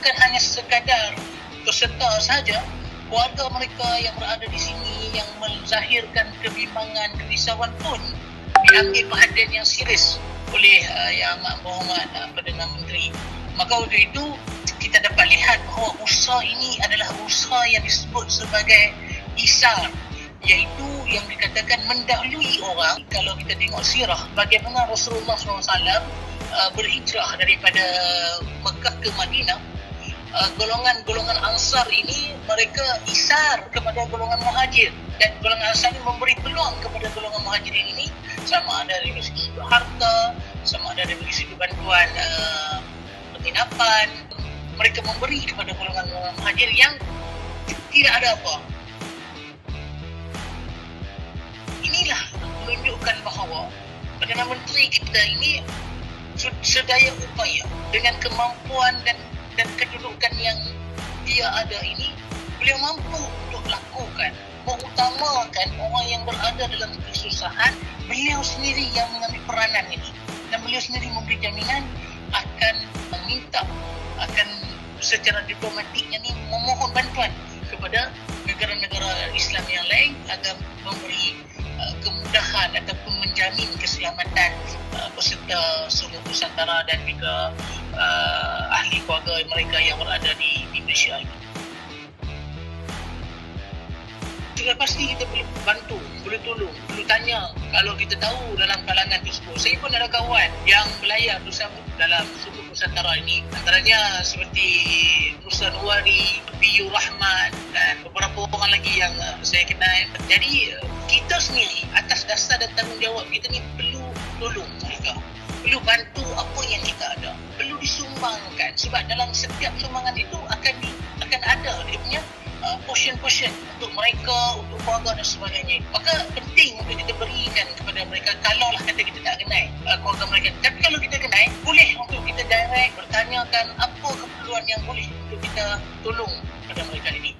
bukan hanya sekadar peserta sahaja, keluarga mereka yang berada di sini yang menzahirkan kebimbangan, kerisauan pun diambil perhatian yang serius oleh Yang Amat Berhormat Perdana Menteri. Maka waktu itu kita dapat lihat bahawa usaha ini adalah usaha yang disebut sebagai isar, iaitu yang dikatakan mendahului orang. Kalau kita tengok sirah bagaimana Rasulullah SAW berhijrah daripada Mekah ke Madinah, golongan-golongan Ansar ini mereka isar kepada golongan Muhajir, dan golongan Ansar ini memberi peluang kepada golongan Muhajirin ini, sama ada dari segi harta, sama ada dari segi bantuan penginapan. Mereka memberi kepada golongan Muhajir yang tidak ada apa. Inilah menunjukkan bahawa Perdana Menteri kita ini sedaya upaya dengan kemampuan dan kedudukan yang dia ada ini, beliau mampu untuk lakukan, mengutamakan orang yang berada dalam kesusahan. Beliau sendiri yang mengambil peranan ini, dan beliau sendiri memberi jaminan akan meminta, akan secara diplomatiknya ni memohon bantuan kepada negara-negara Islam yang lain agar memberi kemudahan ataupun menjamin keselamatan peserta Sumur Nusantara dan juga ahli keluarga mereka yang berada di Malaysia ini. Sudah pasti kita boleh bantu, boleh tolong, boleh tanya kalau kita tahu dalam kalangan tersebut. Saya pun ada kawan yang belayar bersama dalam Sumur Nusantara ini, antaranya seperti Musa Nuwari, Biyu Rahman dan beberapa orang lagi yang saya kenal. Jadi kita sendiri atas dasar dan tanggungjawab kita ni perlu tolong mereka, perlu bantu apa yang kita ada, perlu disumbangkan, sebab dalam setiap sumbangan itu akan ada dia punya portion untuk mereka, untuk keluarga dan sebagainya. Maka penting untuk kita berikan kepada mereka, kalaulah kata kita tak kenal keluarga mereka. Tapi kalau kita kenal, boleh untuk kita direct bertanyakan apa keperluan yang boleh untuk kita tolong pada mereka ini.